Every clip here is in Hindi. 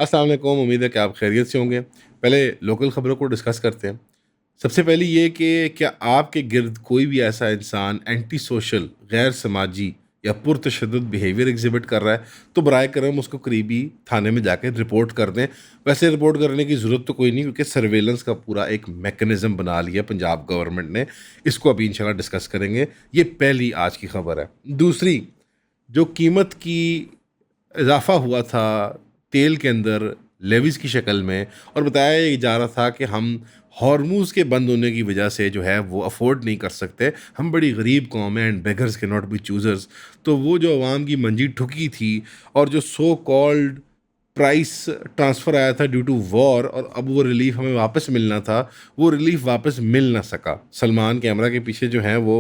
अस्सलाम वालेकुम, उम्मीद है कि आप खैरियत से होंगे। पहले लोकल ख़बरों को डिस्कस करते हैं। सबसे पहले ये कि क्या आपके गिर्द कोई भी ऐसा इंसान एंटी सोशल, गैर समाजी या पुरतशद्दुद बिहेवियर एग्ज़िबिट कर रहा है, तो बराए करम उसको करीबी थाने में जाके रिपोर्ट कर दें। वैसे रिपोर्ट करने की ज़रूरत तो कोई नहीं, क्योंकि सर्वेलेंस का पूरा एक मैकेनिज़्म बना लिया पंजाब गवर्नमेंट ने। इसको अभी इंशाल्लाह डिस्कस करेंगे। ये पहली आज की खबर है। दूसरी, जो कीमत की इजाफा हुआ था तेल के अंदर लेविस की शक्ल में, और बताया ये जा रहा था कि हम हॉर्मूज़ के बंद होने की वजह से जो है वो अफोर्ड नहीं कर सकते, हम बड़ी गरीब कौम है एंड बेगर्स के नॉट बी चूज़र्स। तो वो जो अवाम की मंजी ठुकी थी, और जो सो कॉल्ड प्राइस ट्रांसफ़र आया था ड्यू टू वॉर, और अब वो रिलीफ हमें वापस मिलना था, वो रिलीफ वापस मिल ना सका। सलमान कैमरा के पीछे जो हैं वो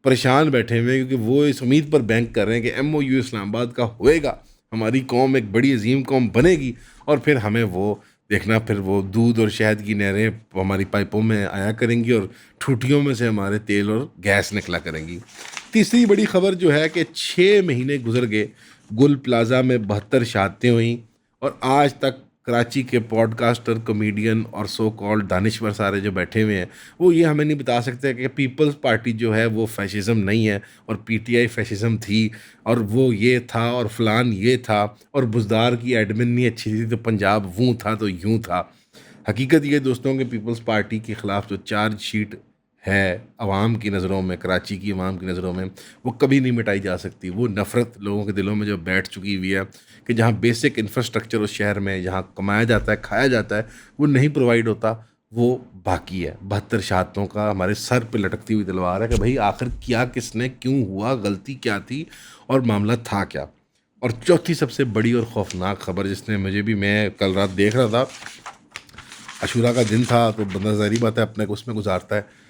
परेशान बैठे हुए हैं, क्योंकि वो इस उम्मीद पर बैंक कर रहे हैं कि MOU इस्लामाबाद का होएगा, हमारी कौम एक बड़ी अजीम कौम बनेगी, और फिर हमें वो देखना, फिर वो दूध और शहद की नहरें हमारी पाइपों में आया करेंगी और ठूठियों में से हमारे तेल और गैस निकला करेंगी। तीसरी बड़ी खबर जो है कि 6 महीने गुजर गए, गुल प्लाजा में 72 शहादतें हुई, और आज तक कराची के पॉडकास्टर, कॉमेडियन और सो कॉल्ड दानिश्वर सारे जो बैठे हुए हैं, वो ये हमें नहीं बता सकते कि पीपल्स पार्टी जो है वो फैशिज़म नहीं है, और PTI फैशिज़म थी, और वो ये था, और फलान ये था, और बुज़दार की एडमिन नहीं अच्छी थी तो पंजाब यूँ था तो यूँ था। हकीकत ये दोस्तों कि पीपल्स पार्टी के ख़िलाफ़ जो चार्जशीट है आवाम की नज़रों में, कराची की आवाम की नज़रों में, वो कभी नहीं मिटाई जा सकती। वो नफ़रत लोगों के दिलों में जो बैठ चुकी हुई है कि जहाँ बेसिक इंफ्रास्ट्रक्चर उस शहर में जहाँ कमाया जाता है, खाया जाता है, वो नहीं प्रोवाइड होता, वो बाकी है। 72 शहादतों का हमारे सर पे लटकती हुई तलवार है कि भाई आखिर किया किसने, क्यों हुआ, गलती क्या थी, और मामला था क्या। और चौथी सबसे बड़ी और खौफनाक खबर, जिसने मुझे भी, मैं कल रात देख रहा था, अशूरा का दिन था, तो बंदा ज़ाहिर बात है अपने को उसमें गुजारता है,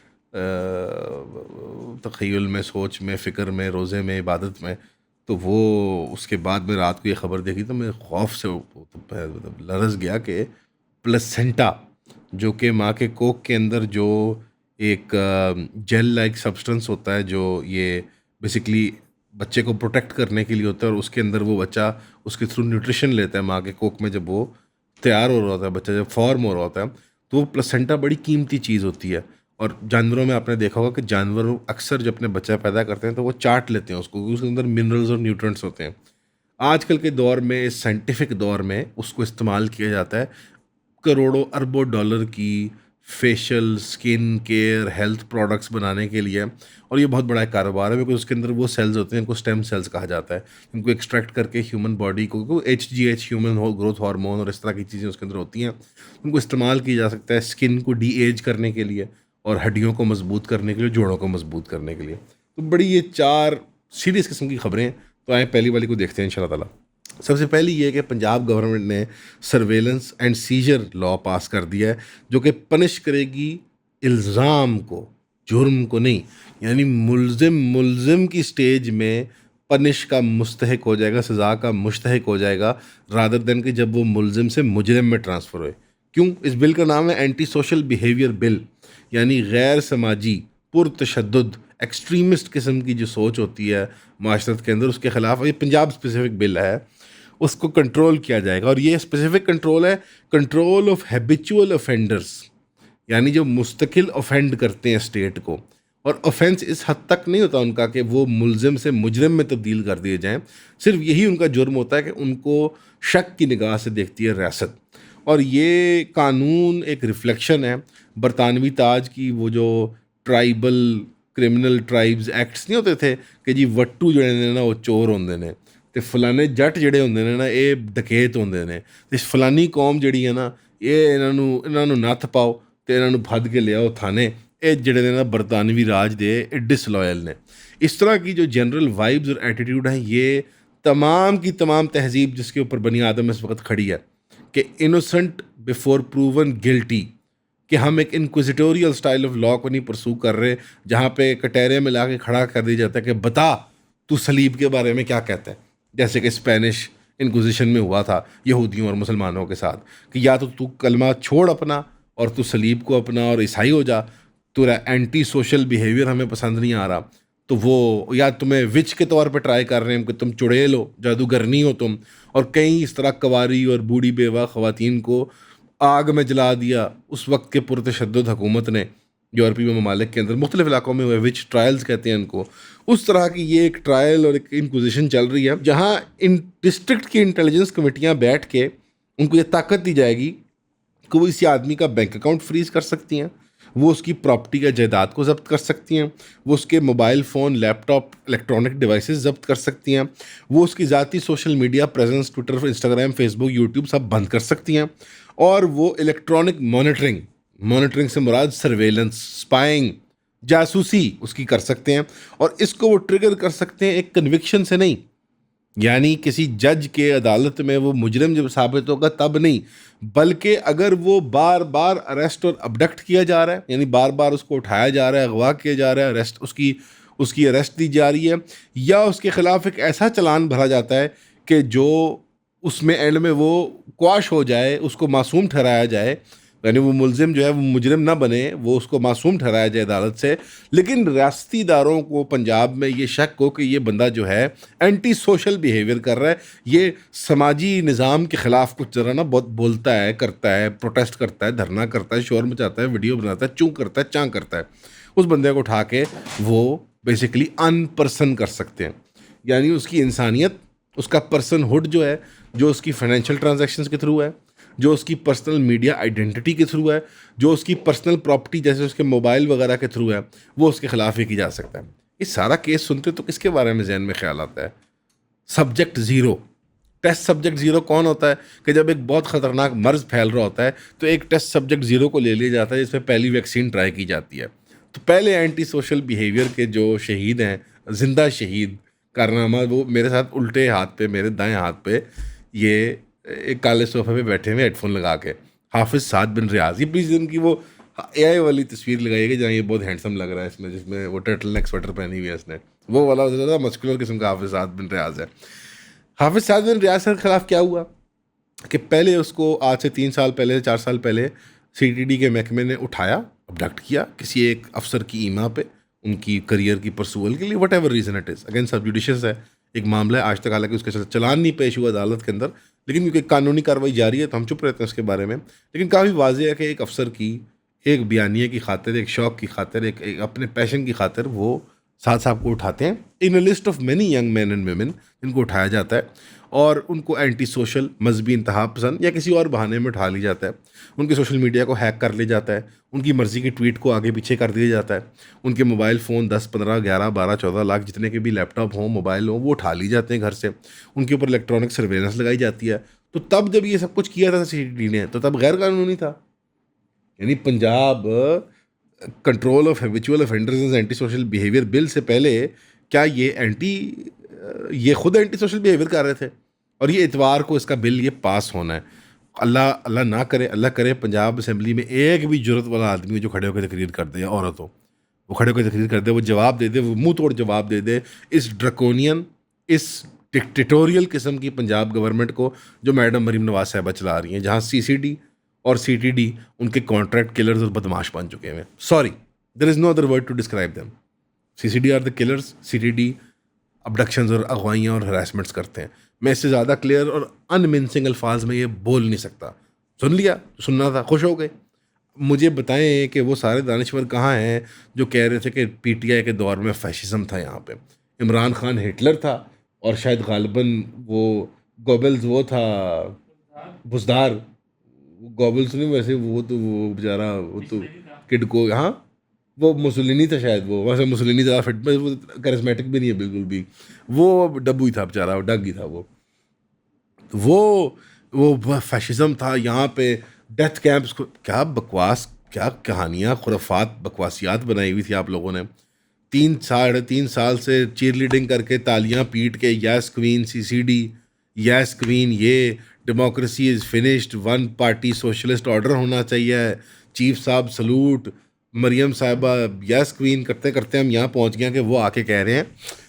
तख़य्युल में, सोच में, फ़िक्र में, रोज़े में, इबादत में। तो वो उसके बाद में रात को ये ख़बर देखी तो मैं खौफ से मतलब लरज़ गया कि प्लेसेंटा, जो कि माँ के कोख के अंदर जो एक जेल लाइक सब्सटेंस होता है, जो ये बेसिकली बच्चे को प्रोटेक्ट करने के लिए होता है, और उसके अंदर वो बच्चा उसके थ्रू न्यूट्रिशन लेता है माँ के कोख में, जब वो तैयार हो रहा होता है, बच्चा जब फॉर्म हो रहा होता है, तो वो प्लेसेंटा बड़ी कीमती चीज़ होती है। और जानवरों में आपने देखा होगा कि जानवर अक्सर जब अपने बच्चा पैदा करते हैं तो वो चाट लेते हैं उसको, क्योंकि उसके अंदर मिनरल्स और न्यूट्रिएंट्स होते हैं। आजकल के दौर में, इस साइंटिफिक दौर में, उसको इस्तेमाल किया जाता है करोड़ों अरबों डॉलर की facial, skin care, health products बनाने के लिए। और ये बहुत बड़ा एक कारोबार है, बिकॉज उसके अंदर वो सेल्स होते हैं, इनको स्टेम सेल्स कहा जाता है। इनको एक्सट्रैक्ट करके ह्यूमन बॉडी को HGH, ह्यूमन ग्रोथ हार्मोन, और इस तरह की चीज़ें उसके अंदर होती हैं, उनको इस्तेमाल किया जा सकता है स्किन को डी एज करने के लिए, और हड्डियों को मजबूत करने के लिए, जोड़ों को मजबूत करने के लिए। तो बड़ी ये 4 सीरियस किस्म की खबरें। तो आए पहली वाली को देखते हैं इंशाल्लाह ताला। सबसे पहली ये कि पंजाब गवर्नमेंट ने सर्वेलेंस एंड सीजर लॉ पास कर दिया है, जो कि पनिश करेगी इल्ज़ाम को, जुर्म को नहीं। यानी मुल्ज़िम मुल्ज़िम की स्टेज में पनिश का मुस्तहिक हो जाएगा, सज़ा का मुस्तहिक हो जाएगा, रादर देन कि जब वो मुल्ज़िम से मुजरिम में ट्रांसफ़र होए। क्यों? इस बिल का नाम है एंटी सोशल बिहेवियर बिल, यानी गैर समाजी, पुरतशद्दुद, एक्सट्रीमिस्ट किस्म की जो सोच होती है माशरत के अंदर, उसके ख़िलाफ़ ये पंजाब स्पेसिफिक बिल है, उसको कंट्रोल किया जाएगा। और ये स्पेसिफिक कंट्रोल है, कंट्रोल ऑफ हैबिचुअल ऑफेंडर्स, यानी जो मुस्तकिल ऑफेंड करते हैं स्टेट को। और ऑफेंस इस हद तक नहीं होता उनका कि वो मुल्जिम से मुजरिम में तब्दील कर दिए जाएं, सिर्फ यही उनका जुर्म होता है कि उनको शक की निगाह से देखती है रियासत। और ये कानून एक रिफ्लेक्शन है बरतानवी ताज की, वो जो ट्राइबल क्रिमिनल ट्राइब्स एक्ट्स नहीं होते थे कि जी वट्टू ਜਿਹੜੇ ਨੇ ਨਾ ਉਹ ਚੋਰ ਹੁੰਦੇ ਨੇ, ਤੇ ਫਲਾਣੇ ਜੱਟ ਜਿਹੜੇ ਹੁੰਦੇ ਨੇ ਨਾ ਇਹ ਡਕੈਤ ਹੁੰਦੇ ਨੇ, ਤੇ ਫਲਾਨੀ ਕੌਮ ਜਿਹੜੀ ਹੈ ਨਾ ਇਹ ਇਹਨਾਂ ਨੂੰ ਨੱਥ ਪਾਓ ਤੇ ਇਹਨਾਂ ਨੂੰ ਫੜ ਕੇ ਲਿਆਓ थाने। ਇਹ ਜਿਹੜੇ ਨੇ ਨਾ बरतानवी राज ਦੇ ਇਹ डिसलॉयल ने। इस तरह की जो जनरल वाइब्स और एटीट्यूड हैं, ये तमाम की तमाम तहजीब जिसके ऊपर बनी आदम इस वक्त खड़ी है कि इनोसेंट बिफोर प्रूवन गिल्टी, कि हम एक इनक्विजिटोरियल स्टाइल ऑफ लॉ को नहीं परसू कर रहे, जहाँ पे कटहरे में ला के खड़ा कर दिया जाता है कि बता तू सलीब के बारे में क्या कहता है, जैसे कि स्पेनिश इंक्विजिशन में हुआ था यहूदियों और मुसलमानों के साथ, कि या तो तू कलमा छोड़ अपना और तू सलीब को अपना और ईसाई हो जा, तेरा एंटी सोशल बिहेवियर हमें पसंद नहीं आ रहा, तो वो या तुम्हें विच के तौर पे ट्राई कर रहे हैं कि तुम चुड़ैल हो, जादूगरनी हो तुम, और कई इस तरह कवारी और बूढ़ी बेवा ख़वातीन को आग में जला दिया उस वक्त के पुरतशद्दुद हुकूमत ने यूरोपीय ममालिक के अंदर मुख्तलिफ इलाकों में हुए, विच ट्रायल्स कहते हैं इनको। उस तरह की ये एक ट्रायल और एक इंक्विजिशन चल रही है जहाँ इन डिस्ट्रिक्ट की इंटेलिजेंस कमेटियाँ बैठ के उनको ये ताकत दी जाएगी कि वो इसी आदमी का बैंक अकाउंट फ्रीज कर सकती हैं, वो उसकी प्रॉपर्टी या जायदाद को जब्त कर सकती हैं, वो उसके mobile phone, laptop, electronic devices जब्त कर सकती हैं, वो उसकी ज़ाती social media presence, Twitter, Instagram, Facebook, YouTube सब बंद कर सकती हैं, और वो इलेक्ट्रॉनिक मॉनिटरिंग से मुराद सर्वेलेंस, स्पाइंग, जासूसी उसकी कर सकते हैं। और इसको वो ट्रिगर कर सकते हैं एक कन्विक्शन से नहीं, यानी किसी जज के अदालत में वो मुजरिम जब साबित होगा तब नहीं, बल्कि अगर वो बार बार अरेस्ट और अबडक्ट किया जा रहा है, यानी बार बार उसको उठाया जा रहा है, अगवा किया जा रहा है, अरेस्ट उसकी अरेस्ट दी जा रही है, या उसके ख़िलाफ़ एक ऐसा चालान भरा जाता है कि जो उसमें एंड में वो क्वाश हो जाए, उसको मासूम ठहराया जाए, यानी वो मुलजिम जो है वो मुजरिम ना बने, वो उसको मासूम ठहराया जाए अदालत से। लेकिन रियासती इदारों को पंजाब में ये शक हो कि ये बंदा जो है एंटी सोशल बिहेवियर कर रहा है, ये समाजी निज़ाम के ख़िलाफ़ कुछ ज़रा ना बहुत बोलता है, करता है, प्रोटेस्ट करता है, धरना करता है, शोर मचाता है, वीडियो बनाता है, चूँ करता है, चाँ करता है, उस बंदे को उठा के वो बेसिकली अनपर्सन कर सकते हैं। यानी उसकी इंसानियत, उसका पर्सनहुड जो है, जो उसकी फाइनेंशियल ट्रांजैक्शंस के थ्रू है, जो उसकी पर्सनल मीडिया आइडेंटिटी के थ्रू है, जो उसकी पर्सनल प्रॉपर्टी जैसे उसके मोबाइल वगैरह के थ्रू है, वो उसके ख़िलाफ़ ही की जा सकता है। ये सारा केस सुनते तो किसके बारे में जहन में ख्याल आता है? Subject zero. Test subject zero कौन होता है कि जब एक बहुत ख़तरनाक मर्ज़ फैल रहा होता है तो एक टेस्ट सब्जेक्ट ज़ीरो को ले लिया जाता है जिसमें पहली वैक्सीन ट्राई की जाती है। तो पहले एंटी सोशल बिहेवियर के जो शहीद हैं, जिंदा शहीद कारनामा, वो मेरे साथ उल्टे हाथ पे, मेरे दाएं हाथ पे, ये एक काले सोफे पे बैठे हुए हेडफोन लगा के, हाफिज़ साद बिन रियाज। ये प्लीज़ इनकी वो एआई वाली तस्वीर लगाइएगा जहाँ ये बहुत हैंडसम लग रहा है इसमें, जिसमें वो टर्टल नेक स्वेटर पहनी हुई है इसने, वो वाला ज़्यादा मस्कुलर किस्म का हाफिज़ साद बिन रियाज है। हाफिज़ साद बिन रियाज के खिलाफ क्या हुआ कि पहले उसको आज से 3 साल पहले, 4 साल पहले सीटीडी के महकमे ने उठाया, अबडक्ट किया किसी एक अफसर की ईमा पे, उनकी करियर की परसूअल के लिए, what ever reason it is. Again सब जुडिशियस है एक मामला है, आज तक हालांकि उसके साथ चलान नहीं पेश हुआ अदालत के अंदर, लेकिन क्योंकि कानूनी कार्रवाई जारी है तो हम चुप रहते हैं उसके बारे में। लेकिन काफ़ी वाज़ेह है कि एक अफसर की एक बयानिए की खातिर, एक शौक़ की खातिर, एक अपने पैशन की खातिर वो साथ साहब को उठाते हैं in a list of many young man and women, जिनको उठाया जाता है और उनको एंटी सोशल, मजहबी इंतहा पसंद या किसी और बहाने में उठा लिया जाता है, उनके सोशल मीडिया को हैक कर लिया जाता है, उनकी मर्ज़ी की ट्वीट को आगे पीछे कर दिया जाता है, उनके मोबाइल फ़ोन 10, 15, 11, 12, 14 लाख जितने के भी लैपटॉप हों, मोबाइल हों, वो उठा लिए जाते हैं घर से, उनके ऊपर इलेक्ट्रॉनिक सर्वेलेंस लगाई जाती है। तो तब जब ये सब कुछ किया था सीटीडी ने, तो तब गैर कानूनी था। यानी Punjab control of habitual offenders and anti social behaviour bill से पहले क्या ये खुद एंटी सोशल बिहेवियर कर रहे थे, और ये इतवार को इसका बिल ये पास होना है। अल्लाह ना करे, अल्लाह करे पंजाब असेंबली में एक भी जुर्रत वाला आदमी जो खड़े होकर तकरीर कर दे, या औरत हो वो खड़े होकर तकरीर कर दे, वो जवाब दे दे, वो मुंह तोड़ जवाब दे दे इस ड्रकोनियन, इस डिक्टेटोरियल किस्म की पंजाब गवर्नमेंट को जो मैडम मरीम नवाज साहिबा चला रही हैं, जहाँ सीसीडी और सीटीडी उनके कॉन्ट्रैक्ट किलर्स और बदमाश बन चुके हैं। Sorry, there is no other word to describe them. CCD are the killers, CTD abductions और अगवाइयाँ और हरासमेंट्स करते हैं। मैं इससे ज़्यादा क्लियर और अनमिंसिंग अल्फाज में ये बोल नहीं सकता। सुन लिया, सुनना था, खुश हो गए। मुझे बताएं कि वो सारे दानिश्वर कहाँ हैं जो कह रहे थे कि पीटीआई के दौर में फैशिज़म था यहाँ पे, इमरान खान हिटलर था और शायद गालिबन वो गोबल्स वो था बुजदार, गोबल्स नहीं वैसे, वो तो वो बेचारा वो तो किड को, हाँ वो मुसलिनी था शायद, वो वैसे मुसलिनी ज़्यादा फिट, वो करिस्मेटिक भी नहीं है बिल्कुल भी, वो डब्बू ही था बेचारा, वो डग ही था वो फैशिज़म था यहाँ पे। डेथ कैंप्स को क्या बकवास, क्या कहानियाँ, खुराफात, बकवासियात बनाई हुई थी आप लोगों ने। 3 साल से चीयर लीडिंग करके, तालियां पीट के, yes queen CCD, yes queen ये, democracy is finished, one party socialist order होना चाहिए, चीफ साहब सलूट, मरियम साहिबा यस क्वीन करते करते हम यहाँ पहुँच गए कि वो आके कह रहे हैं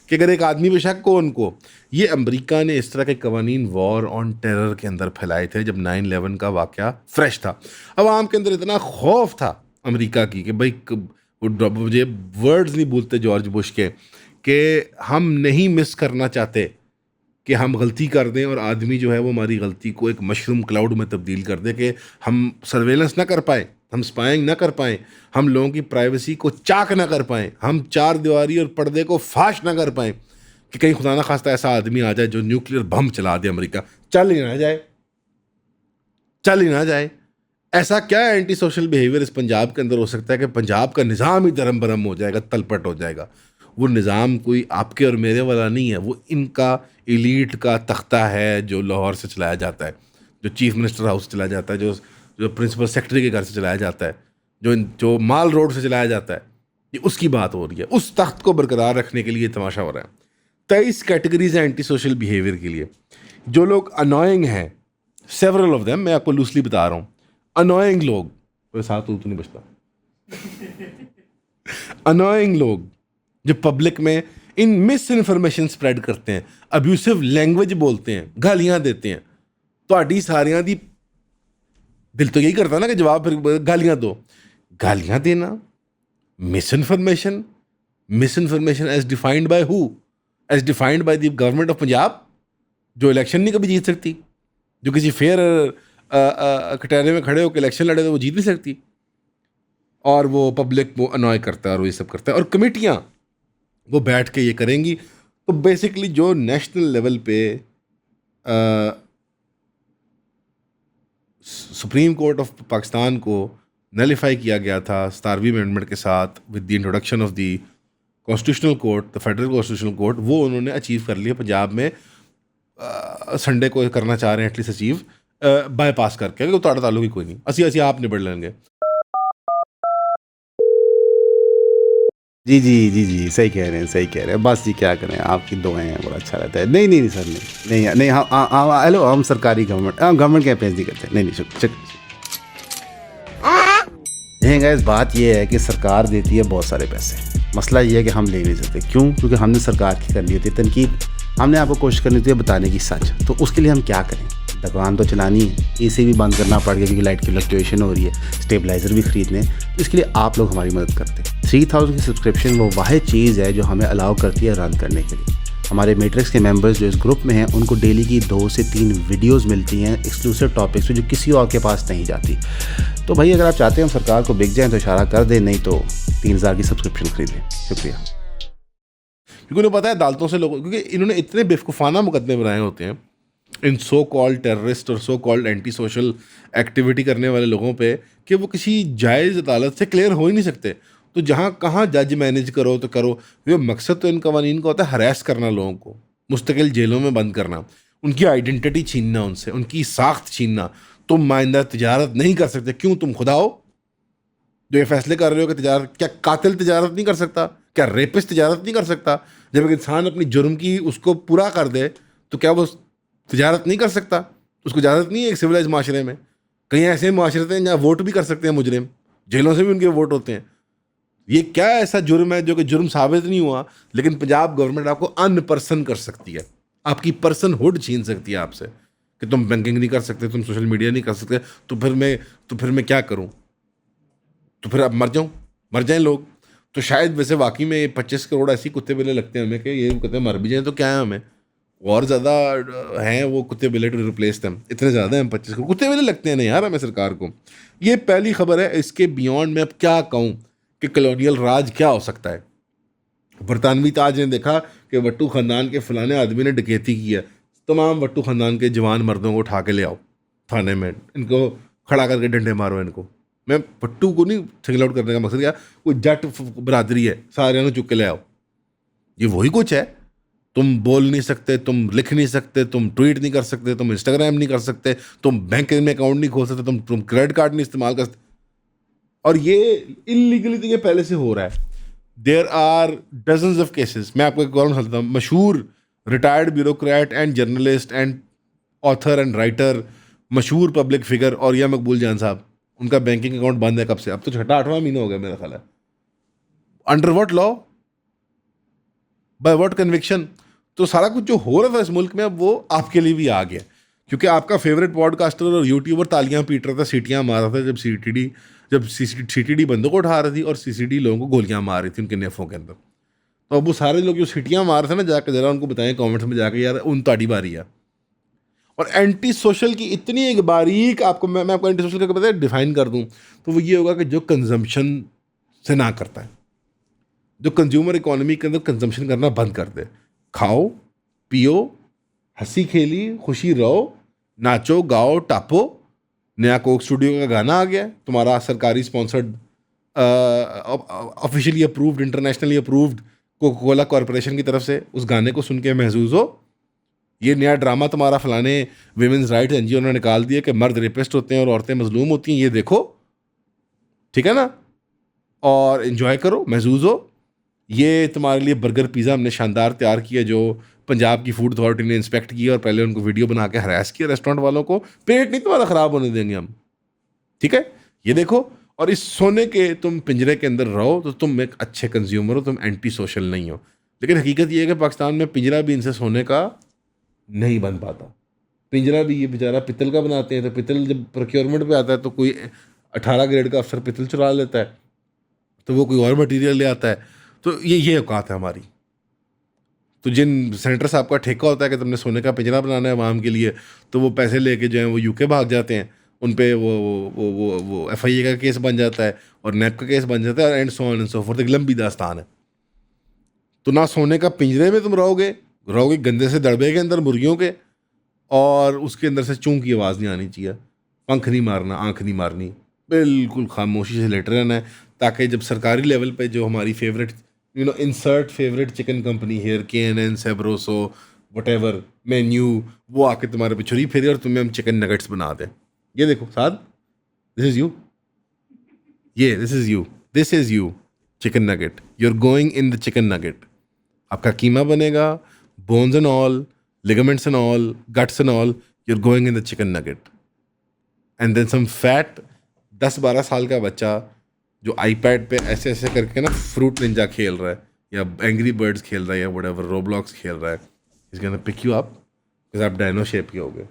कि अगर एक आदमी पे शक हो उनको, ये अमेरिका ने इस तरह के कवानीन वॉर ऑन टेरर के अंदर फैलाए थे जब 9/11 का वाक़या फ्रेश था। अवाम के अंदर इतना खौफ था अमेरिका की कि भाई मुझे वर्ड्स नहीं भूलते जॉर्ज बुश के, कि हम नहीं मिस करना चाहते कि हम गलती कर दें और आदमी जो है वो हमारी गलती को एक मशरूम क्लाउड में तब्दील कर दे, कि हम सर्वेलेंस ना कर पाए, हम स्पाइंग ना कर पाएँ, हम लोगों की प्राइवेसी को चाक ना कर पाएँ, हम चार दीवारी और पर्दे को फाश ना कर पाएँ कि कहीं खुदा ना खास्ता ऐसा आदमी आ जाए जो न्यूक्लियर बम चला दे, अमेरिका चल ही ना जाए, चल ही ना जाए। ऐसा क्या एंटी सोशल बिहेवियर इस पंजाब के अंदर हो सकता है कि पंजाब का निज़ाम ही धर्म भरम हो जाएगा, तलपट हो जाएगा। वो निज़ाम कोई आपके और मेरे वाला नहीं है, वो इनका एलीट का तख्ता है जो लाहौर से चलाया जाता है, जो चीफ मिनिस्टर हाउस से चलाया जाता है, जो प्रिंसिपल सेक्रेटरी के घर से चलाया जाता है, जो माल रोड से चलाया जाता है। ये उसकी बात हो रही है। उस तख्त को बरकरार रखने के लिए तमाशा हो रहा है। 23 कैटेगरीज हैं एंटी सोशल बिहेवियर के लिए। जो लोग अनोइंग हैं, सेवरल ऑफ देम, मैं आपको लूसली बता रहा हूँ, अनोइंग लोग, तो साथ तो नहीं बचता, अनोइंग लोग जो पब्लिक में इन मिस इन्फॉर्मेशन स्प्रेड करते हैं, अब्यूसिव लैंग्वेज बोलते हैं, गालियां देते हैं, तो सारियां दी दिल तो यही करता ना कि जवाब फिर गालियां दो। गालियां देना, misinformation as defined by who? As defined by the government of Punjab, जो इलेक्शन नहीं कभी जीत सकती, जो किसी फेयर कटहरे में खड़े होकर इलेक्शन लड़े तो वो जीत नहीं सकती, और वो पब्लिक वो अनॉय करता है और ये सब करता है। और कमेटियाँ वो बैठ के ये करेंगी। तो बेसिकली जो नेशनल लेवल पे सुप्रीम कोर्ट ऑफ पाकिस्तान को नलिफाई किया गया था 17वीं अमेंडमेंट के साथ with the introduction of the constitutional court, the federal constitutional court, वो उन्होंने अचीव कर लिया पंजाब में। संडे को करना चाह रहे हैं एटलीस्ट अचीव, बाईपास करके, तो ताड़ा ताल्लुक ही कोई नहीं, असी आप निबड़ लेंगे। जी जी जी जी, सही कह रहे हैं, सही कह रहे हैं। बस जी क्या करें, आपकी दुआएं हैं, बड़ा अच्छा रहता है। नहीं नहीं नहीं सर, नहीं नहीं, हम हेलो, हम सरकारी गवर्नमेंट के अपेंस नहीं करते। नहीं नहीं, नहीं गाइस, बात ये है कि सरकार देती है बहुत सारे पैसे, मसला ये है कि हम ले नहीं सकते। क्यों? क्योंकि हमने सरकार की करनी होती है तनकीद, हमने आपको कोशिश करनी होती है बताने की सच। तो उसके लिए हम क्या करें? दुकान तो चलानी है, इसे भी बंद करना पड़ गया क्योंकि लाइट की फ्लक्चुएशन हो रही है, स्टेबलाइज़र भी ख़रीदने, तो इसके लिए आप लोग हमारी मदद करते हैं। 3000 की सब्सक्रिप्शन वो वाहिद चीज़ है जो हमें अलाउ करती है रन करने के लिए। हमारे मैट्रिक्स के मेंबर्स जो इस ग्रुप में हैं, उनको डेली की 2 से 3 वीडियोस मिलती हैं एक्सक्लूसिव टॉपिक्स पे, जो किसी और के पास नहीं जाती। तो भाई अगर आप चाहते हैं हम सरकार को बिक जाएँ तो इशारा कर दें, नहीं तो 3000 की सब्सक्रिप्शन खरीद लें। शुक्रिया। क्योंकि उन्हें पता है अदालतों से लोगों, क्योंकि इन्होंने इतने बेवकूफ़ाना मुकदमे बनाए होते हैं इन सो कॉल्ड टेररिस्ट और so called anti social activity करने वाले लोगों पे, कि वो किसी जायज़ अदालत से क्लियर हो ही नहीं सकते। तो जहाँ कहाँ जज मैनेज करो तो करो, ये मकसद तो इन कवानीन का होता है हरास करना, लोगों को मुस्तकिल जेलों में बंद करना, उनकी आइडेंटिटी छीनना, उनसे उनकी साख्त छीनना। तुम माइंदा तजारत नहीं कर सकते। क्यों? तुम खुदा हो जो ये फैसले कर रहे हो कि तजारत, क्या कातिल तजारत नहीं कर सकता? क्या रेपिस्ट तजारत नहीं कर सकता? जब एक इंसान अपनी जुर्म की उसको पूरा कर दे तो क्या वो तजारत नहीं कर सकता? उसको इजाज़त नहीं है एक सिविलाइज माशरे में? कहीं ऐसे माशरते हैं जहाँ वोट भी कर सकते हैं मुजरिम, जेलों से भी उनके वोट होते हैं। ये क्या ऐसा जुर्म है जो कि जुर्म साबित नहीं हुआ, लेकिन पंजाब गवर्नमेंट आपको अनपर्सन कर सकती है, आपकी पर्सनहुड छीन सकती है आपसे, कि तुम बैंकिंग नहीं कर सकते, तुम सोशल मीडिया नहीं कर सकते, तो फिर मैं क्या करूँ? तो फिर अब मर जाएं लोग। तो शायद वैसे वाकई में 25 करोड़ ऐसी कुत्ते बिल्ले लगते हैं हमें कि ये कुत्ते मर भी जाएं तो क्या है, हमें और ज़्यादा हैं वो कुत्ते बिल्ले टू रिप्लेस देम। इतने ज़्यादा हैं 25 करोड़ कुत्ते बिल्ले लगते हैं ना यार हमें सरकार को। ये पहली खबर है। इसके बियॉन्ड मैं अब क्या कहूँ कि कॉलोनियल राज क्या हो सकता है। बरतानवी ताज ने देखा कि वट्टू ख़ानदान के फलाने आदमी ने डकैती की है, तमाम वट्टू ख़ानदान के जवान मर्दों को उठा के ले आओ थाने में, इनको खड़ा करके डंडे मारो इनको। मैं वट्टू को नहीं सिंगल आउट करने का मकसद क्या, कोई जट बरादरी है, सारे चुक के ले आओ। ये वही कुछ है। तुम बोल नहीं सकते, तुम लिख नहीं सकते, तुम ट्वीट नहीं कर सकते, तुम इंस्टाग्राम नहीं कर सकते, तुम बैंक में अकाउंट नहीं खोल सकते, तुम क्रेडिट कार्ड नहीं इस्तेमाल कर सकते। और ये इलीगली तो ये पहले से हो रहा है। There are dozens of cases. मैं आपको एक और बताता हूँ। मशहूर retired bureaucrat and journalist and author and writer, मशहूर पब्लिक फिगर औरिया मकबूल जान साहब, उनका बैंकिंग अकाउंट बंद है कब से? अब तो 6वां-8वां महीना हो गया मेरा ख्याल है। Under what law, by what conviction? तो सारा कुछ जो हो रहा था इस मुल्क में अब वो आपके लिए भी आ गया, क्योंकि आपका फेवरेट पॉडकास्टर और यूट्यूबर तालियां पीट रहा था, सीटियां मार रहा था जब सीटीडी बंदों को उठा रही थी और सीसीडी लोगों को गोलियां मार रही थी उनके नेफों के अंदर। तो अब वो सारे लोग जो सीटियाँ मार थे ना, जाकर ज़रा उनको बताएं कमेंट्स में जाकर, यार उन ताड़ी बारी है। और एंटी सोशल की इतनी एक बारीक आपको मैं आपको एंटी सोशल का पता है डिफाइन कर दूं, तो वो ये होगा कि जो कंजम्पशन से ना करता है, जो कंज्यूमर इकोनॉमी के अंदर कंजम्पशन करना बंद कर दे। खाओ पियो, हंसी खेली खुशी रहो, नाचो गाओ टापो। नया कोक स्टूडियो का गाना आ गया, तुम्हारा सरकारी sponsored, officially approved, internationally approved Coca Cola corporation की तरफ से, उस गाने को सुन के महसूस हो। ये नया ड्रामा तुम्हारा फलाने विमेंस राइट्स एनजीओ ने निकाल दिया कि मर्द रेपिस्ट होते हैं और औरतें मजलूम होती हैं, ये देखो, ठीक है ना, और इन्जॉय करो, महसूस हो। ये तुम्हारे लिए बर्गर पिज़्ज़ा हमने शानदार तैयार किया, जो पंजाब की फूड अथॉरिटी ने इंस्पेक्ट किया और पहले उनको वीडियो बना के हरास किया रेस्टोरेंट वालों को। पेट नहीं तुम्हारा ख़राब होने देंगे हम, ठीक है, ये देखो। और इस सोने के तुम पिंजरे के अंदर रहो तो तुम एक अच्छे कंज्यूमर हो, तुम एंटी सोशल नहीं हो। लेकिन हकीकत ये है कि पाकिस्तान में पिंजरा भी इनसे सोने का नहीं बन पाता। पिंजरा भी ये बेचारा पित्तल का बनाते हैं, तो पित्तल जब प्रोक्योरमेंट पे आता है तो कोई 18 ग्रेड का अफसर पित्तल चुरा लेता है, तो वो कोई और मटेरियल ले आता है। तो ये औकात है हमारी। तो जिन सेनेटर साहब का ठेका होता है कि तुमने सोने का पिंजरा बनाना है आवाम के लिए, तो वो पैसे लेके जो है वो यूके भाग जाते हैं, उन पे वो FIA का केस बन जाता है और नैप का केस बन जाता है, and so on and so fourth, एक लंबी दास्तान है। तो ना सोने का पिंजरे में तुम रहोगे गंदे से दड़बे के अंदर मुर्गियों के, और उसके अंदर से चूं की आवाज़ नहीं आनी चाहिए, पंख नहीं मारना, आंख नहीं मारनी, बिल्कुल खामोशी से लेटे रहना है, ताकि जब सरकारी लेवल पे जो हमारी favourite insert favourite chicken company here, KNN, सेब्रोसो, वटेवर मेन्यू, वो आके तुम्हारे पे छुरी फेरे और तुम्हें हम चिकन नगेट्स बना दें। ये देखो साथ, this is you, this is you chicken nugget, you are going in the chicken nugget. आपका कीमा बनेगा, bones and all, ligaments and all, guts and all, you're going in the chicken nugget. And then some fat 10-12 साल का बच्चा जो iPad पे ऐसे ऐसे करके ना फ्रूट निंजा खेल रहा है, या एंग्री बर्ड्स खेल रहा है, या whatever रोब्लॉक्स खेल रहा है, is gonna pick you up because आप डायनो शेप के हो गए,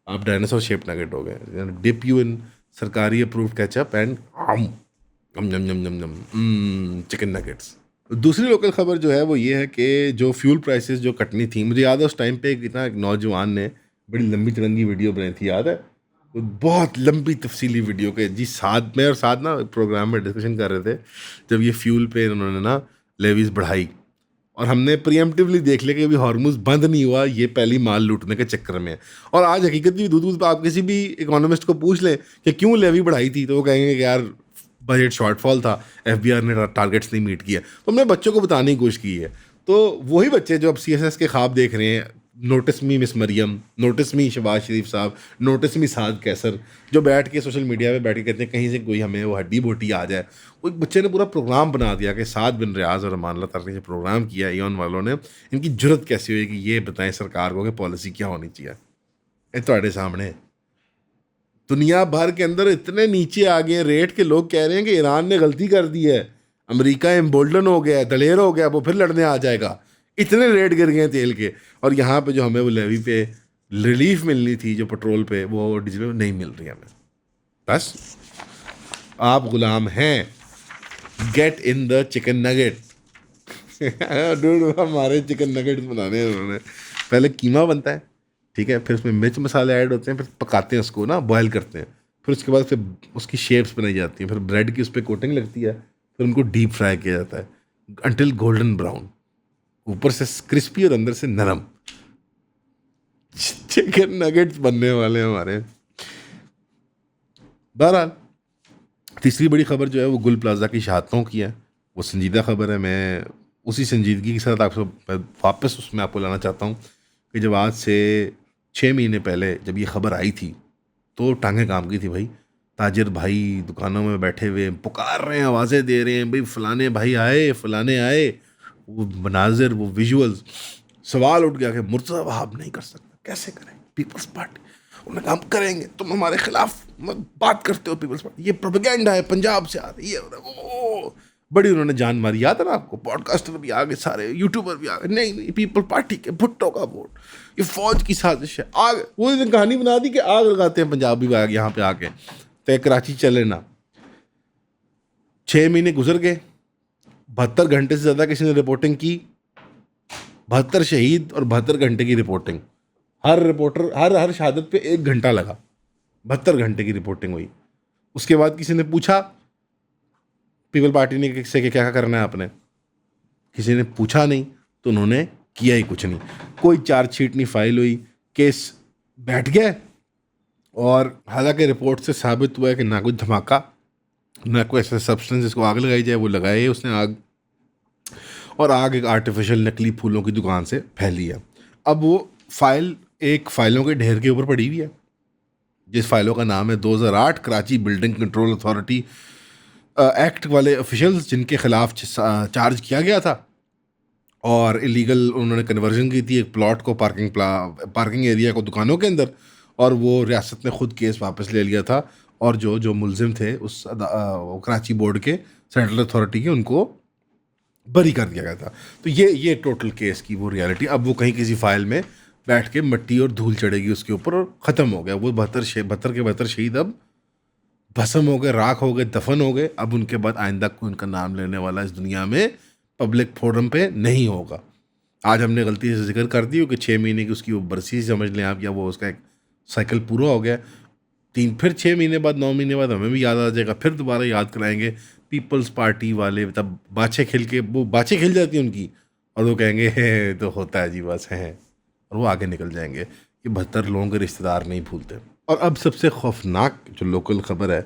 आप डायनासोर शेप नगेट हो गए, डिप यू इन सरकारी approved ketchup and chicken nuggets. दूसरी लोकल खबर जो है वो ये है कि जो फ्यूल प्राइसेस जो कटनी थी, मुझे याद है उस टाइम पे एक नौजवान ने बड़ी लंबी चढ़ंगी वीडियो बनाई थी, याद है, वो बहुत लंबी तफसीली वीडियो के जी, साथ में और साथ ना प्रोग्राम में डिस्कशन कर रहे थे जब ये फ्यूल पे उन्होंने ना लेवीज बढ़ाई, और हमने प्रीएम्प्टिवली देख लिया कि अभी हार्मोज बंद नहीं हुआ, ये पहली माल लूटने के चक्कर में है। और आज हकीकत भी दूध आप किसी भी इकोनॉमिस्ट को पूछ लें कि क्यों लेवी बढ़ाई थी, तो वो कहेंगे कि यार बजट शॉर्टफॉल था, FBR ने टारगेट्स नहीं मीट किया। तो हमने बच्चों को बताने की कोशिश की है, तो वही बच्चे जो अब CSS के ख्वाब देख रहे हैं, नोटिस मी मिस मरियम, नोटिस मी शहबाज शरीफ साहब, नोटिस मी साद कैसर, जो बैठ के सोशल मीडिया पे बैठ के कहते हैं कहीं से कोई हमें वो हड्डी बोटी आ जाए, वो एक बच्चे ने पूरा प्रोग्राम बना दिया कि साद बिन रियाज और अमान अल्लाह ताला ने प्रोग्राम किया, ईओन वालों ने, इनकी जुर्रत कैसी हुई कि ये बताएं सरकार को कि पॉलिसी क्या होनी चाहिए। ये तुम्हारे सामने दुनिया भर के अंदर इतने नीचे आ गए रेट के लोग कह रहे हैं कि ईरान ने गलती कर दी है, अमेरिका एम्बोल्डन हो गया है, दलेर हो गया, वो फिर लड़ने आ जाएगा, इतने रेट गिर गए तेल के। और यहाँ पे जो हमें वो लेवी पे रिलीफ मिलनी थी जो पेट्रोल पे, वो डीजल पे नहीं मिल रही हमें। बस आप गुलाम हैं, get in the chicken nugget. हमारे चिकन नगेट्स बनाने हैं उन्होंने, पहले कीमा बनता है, ठीक है, फिर उसमें मिर्च मसाले ऐड होते हैं, फिर पकाते हैं उसको ना, बॉयल करते हैं, फिर उसके बाद फिर उसकी शेप्स बनाई जाती हैं, फिर ब्रेड की उस पर कोटिंग लगती है, फिर उनको डीप फ्राई किया जाता है अंटिल गोल्डन ब्राउन, ऊपर से क्रिस्पी और अंदर से नरम चिकन नगेट्स बनने वाले हैं हमारे। बहरहाल तीसरी बड़ी खबर जो है वो गुल प्लाजा की शहादतों की है, वो संजीदा खबर है। मैं उसी संजीदगी के साथ आपको वापस उसमें आपको लाना चाहता हूँ कि जब आज से 6 महीने पहले जब ये खबर आई थी तो टांगें काम की थी भाई, ताजिर भाई दुकानों में बैठे हुए पुकार रहे हैं, आवाज़ें दे रहे हैं, भाई फलाने भाई आए, फलाने आए, वो मनाजिर, वो विजुअल्स, सवाल उठ गया कि मुर्तज़ा वहाब नहीं कर सकता, कैसे करें पीपल्स पार्टी, उन्होंने कहा हम करेंगे, तुम हमारे खिलाफ बात करते हो पीपल्स पार्टी, ये प्रोपेगेंडा है, पंजाब से आ रही है, वो बड़ी उन्होंने जान मारी। याद है ना आपको, पॉडकास्टर भी आ गए, सारे यूट्यूबर भी आ गए, नहीं पीपल पार्टी के भुट्टो का वोट, ये फौज की साजिश है, आग, वो दिन कहानी बना दी कि आग लगाते हैं पंजाबी भी यहाँ पे आके, तो कराची चले ना। 6 महीने गुजर गए, 72 घंटे से ज़्यादा किसी ने रिपोर्टिंग की, 72 शहीद और 72 घंटे की रिपोर्टिंग। हर रिपोर्टर हर शहादत पे 1 घंटा लगा, 72 घंटे की रिपोर्टिंग हुई। उसके बाद किसी ने पूछा पीपल पार्टी ने से कि क्या करना है आपने, किसी ने पूछा नहीं, तो उन्होंने किया ही कुछ नहीं। कोई चार्जशीट नहीं फाइल हुई, केस बैठ गया। और हालांकि रिपोर्ट से साबित हुआ है कि ना कोई धमाका, ना कोई ऐसा सब्सटेंस जिसको आग लगाई जाए, वो लगाई है उसने आग, और आग एक आर्टिफिशियल नकली फूलों की दुकान से फैली है। अब वो फाइल एक फाइलों के ढेर के ऊपर पड़ी हुई है, जिस फाइलों का नाम है 2008 Karachi building control authority act वाले ऑफिशियल्स, जिनके खिलाफ चार्ज किया गया था और इलीगल उन्होंने कन्वर्जन की थी एक प्लॉट को पार्किंग एरिया को दुकानों के अंदर, और वो रियासत ने खुद केस वापस ले लिया था। और जो मुलजिम थे उस कराची बोर्ड के सेंट्रल अथॉरिटी के, उनको बरी कर दिया गया था। तो ये टोटल केस की वो रियलिटी। अब वो कहीं किसी फाइल में बैठ के मट्टी और धूल चढ़ेगी उसके ऊपर और ख़त्म हो गया। वो 72 के 72 शहीद अब भस्म हो गए, राख हो गए, दफन हो गए। अब उनके बाद आइंदा कोई उनका नाम लेने वाला इस दुनिया में पब्लिक फोरम पे नहीं होगा। आज हमने गलती से जिक्र कर दी हो कि 6 महीने की उसकी वो बरसी समझ लें आप, या वो उसका एक साइकिल पूरा हो गया। फिर 6 महीने बाद, 9 महीने बाद हमें भी याद आ जाएगा, फिर दोबारा याद कराएंगे। पीपल्स पार्टी वाले तब बाछे खेल के, वो बाछे खेल जाती हैं उनकी, और वो कहेंगे है तो होता है जी बस है, और वो आगे निकल जाएंगे। ये 72 लोगों के रिश्तेदार नहीं भूलते। और अब सबसे खौफनाक जो लोकल खबर है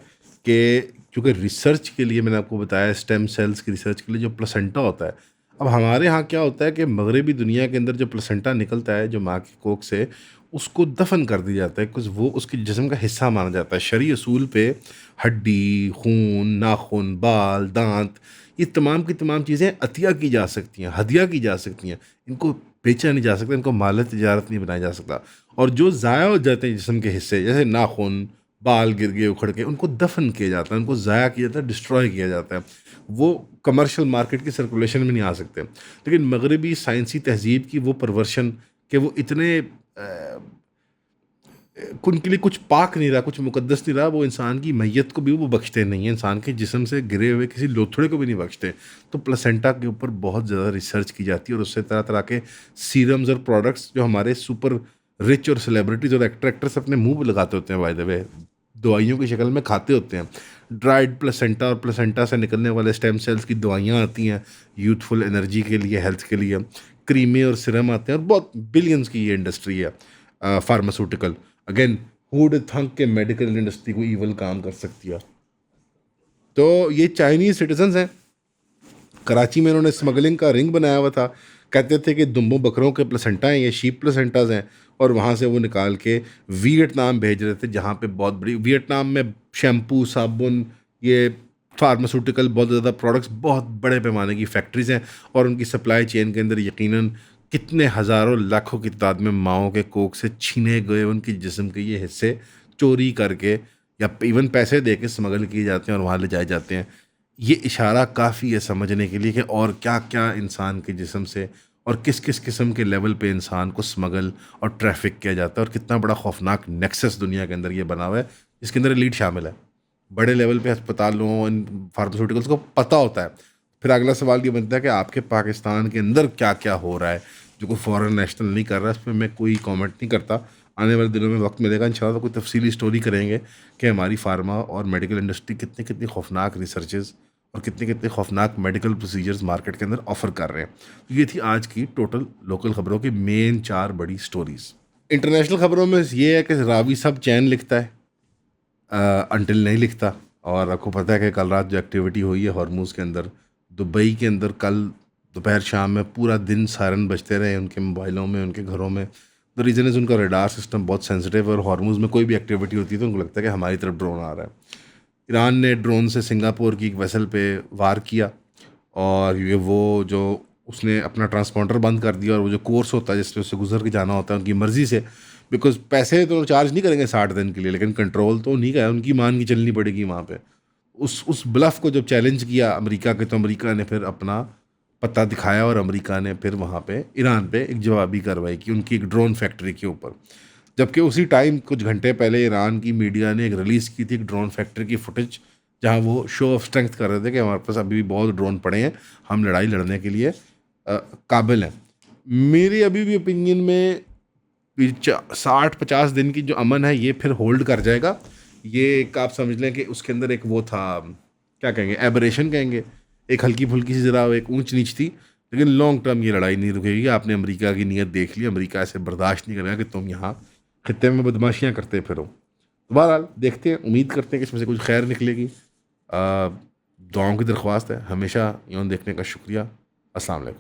कि क्योंकि रिसर्च के लिए मैंने आपको बताया, स्टेम सेल्स की रिसर्च के लिए जो प्लेसेंटा होता है, अब हमारे यहाँ क्या होता है कि मगरबी दुनिया के अंदर जो प्लेसेंटा निकलता है जो माँ की कोख से, उसको दफन कर दिया जाता है कुछ, वो उसके जिस्म का हिस्सा माना जाता है। शरई असूल पे हड्डी, खून, नाखून, बाल, दांत, ये तमाम की तमाम चीज़ें अतिया की जा सकती हैं, हदिया की जा सकती हैं। इनको बेचा नहीं जा सकता, इनको माल तिजारत नहीं बनाया जा सकता। और जो ज़ाया हो जाते हैं जिस्म के हिस्से, जैसे नाखून, बाल गिर गए उखड़ के, उनको दफन किया जाता है, उनको ज़ाया किया जाता है, डिस्ट्रॉय किया जाता है। वो कमर्शियल मार्केट की सर्कुलेशन में नहीं आ सकते। लेकिन मगरबी साइंसी तहजीब की वो परवर्शन कि वो इतने उनके लिए कुछ पाक नहीं रहा, कुछ मुकद्दस नहीं रहा, वो इंसान की मैयत को भी वो बख्शते नहीं हैं, इंसान के जिस्म से गिरे हुए किसी लोथड़े को भी नहीं बख्शते। तो प्लेसेंटा के ऊपर बहुत ज़्यादा रिसर्च की जाती है, और उससे तरह तरह के सीरम्स और प्रोडक्ट्स जो हमारे सुपर रिच और सेलिब्रिटीज़ और एक्टर्स अपने मुंह पर लगाते होते हैं, बाय द वे दवाइयों की शक्ल में खाते होते हैं। ड्राइड प्लेसेंटा और प्लेसेंटा से निकलने वाले स्टेम सेल्स की दवाइयाँ आती हैं यूथफुल एनर्जी के लिए, हेल्थ के लिए। क्रीमें और सिरम आते हैं, और बहुत बिलियंस की ये इंडस्ट्री है फार्मास्यूटिकल। अगेन हुड थंक के मेडिकल इंडस्ट्री को ईवल काम कर सकती है। तो ये चाइनीज़ सिटीजन्स हैं, कराची में इन्होंने स्मगलिंग का रिंग बनाया हुआ था। कहते थे कि दुम्बों बकरों के प्लेसेंटा हैं, ये शीप प्लेसेंटाज हैं, और वहाँ से वो निकाल के वियतनाम भेज रहे थे, जहाँ पे बहुत बड़ी वियतनाम में शैम्पू, साबुन, ये फार्मास्यूटिकल बहुत ज़्यादा प्रोडक्ट्स, बहुत बड़े पैमाने की फैक्ट्रीज़ हैं, और उनकी सप्लाई चेन के अंदर यकीनन कितने हज़ारों लाखों की तादाद में माओं के कोख से छीने गए उनकी जिस्म के ये हिस्से चोरी करके या इवन पैसे दे के स्मगल किए जाते हैं और वहाँ ले जाए जाते हैं। ये इशारा काफ़ी है समझने के लिए कि और क्या क्या इंसान के जिस्म से और किस किस किस्म के लेवल पे इंसान को स्मगल और ट्रैफिक किया जाता है, और कितना बड़ा खौफनाक नेक्सस दुनिया के अंदर ये बना हुआ है, जिसके अंदर एलीट शामिल है। बड़े लेवल पे अस्पतालों, इन फार्मास्यूटिकल्स को पता होता है। फिर अगला सवाल ये बनता है कि आपके पाकिस्तान के अंदर क्या क्या हो रहा है जो कोई फॉरेन नेशनल नहीं कर रहा है, इस पर मैं कोई कमेंट नहीं करता। आने वाले दिनों में वक्त मिलेगा इंशाल्लाह तो कोई तफसीली स्टोरी करेंगे कि हमारी फार्मा और मेडिकल इंडस्ट्री कितनी कितनी खौफनाक रिसर्चेज और कितने कितने खौफनाक मेडिकल प्रोसीजर्स मार्केट के अंदर ऑफर कर रहे हैं। तो ये थी आज की टोटल लोकल खबरों की मेन 4 बड़ी स्टोरीज। इंटरनेशनल खबरों में ये है कि रावी साहब चैन लिखता है, अंटिल नहीं लिखता। और आपको पता है कि कल रात जो एक्टिविटी हुई है हॉर्मूज़ के अंदर, दुबई के अंदर, कल दोपहर शाम में पूरा दिन सायरन बजते रहे उनके मोबाइलों में, उनके घरों में। द रीज़न इज़ उनका रडार सिस्टम बहुत सेंसिटिव है, और हॉर्मूज़ में कोई भी एक्टिविटी होती है तो उनको लगता है कि हमारी तरफ ड्रोन आ रहा है। ईरान ने ड्रोन से सिंगापुर की एक वेसल पे वार किया, और ये वो जो उसने अपना ट्रांसपॉन्डर बंद कर दिया, और वो जो कोर्स होता है जिससे उससे गुजर के जाना होता है उनकी मर्ज़ी से, बिकॉज पैसे तो चार्ज नहीं करेंगे 60 दिन के लिए, लेकिन कंट्रोल तो नहीं का, उनकी मान की चलनी पड़ेगी वहाँ पे। उस ब्लफ को जब चैलेंज किया अमेरिका के, तो अमेरिका ने फिर अपना पता दिखाया, और अमेरिका ने फिर वहाँ पे ईरान पे एक जवाबी कार्रवाई की उनकी एक ड्रोन फैक्ट्री के ऊपर। जबकि उसी टाइम कुछ घंटे पहले ईरान की मीडिया ने एक रिलीज़ की थी एक ड्रोन फैक्ट्री की फुटेज, जहाँ वो शो ऑफ स्ट्रेंथ कर रहे थे कि हमारे पास अभी भी बहुत ड्रोन पड़े हैं, हम लड़ाई लड़ने के लिए काबिल हैं। मेरी अभी भी ओपिनियन में 60-50 दिन की जो अमन है ये फिर होल्ड कर जाएगा। ये एक आप समझ लें कि उसके अंदर एक वो था, क्या कहेंगे, एबरेशन कहेंगे, एक हल्की फुल्की सी ज़रा एक ऊंच नीच थी, लेकिन लॉन्ग टर्म ये लड़ाई नहीं रुकेगी। आपने अमेरिका की नीयत देख ली, अमेरिका ऐसे बर्दाश्त नहीं करेगा कि तुम यहाँ खित्ते में बदमाशियाँ करते फिरो। तो बहरहाल देखते हैं, उम्मीद करते हैं कि इसमें से कुछ खैर निकलेगी। दुआओं की दरख्वास्त है, हमेशा यूँ देखने का शुक्रिया। अस्सलाम वालेकुम।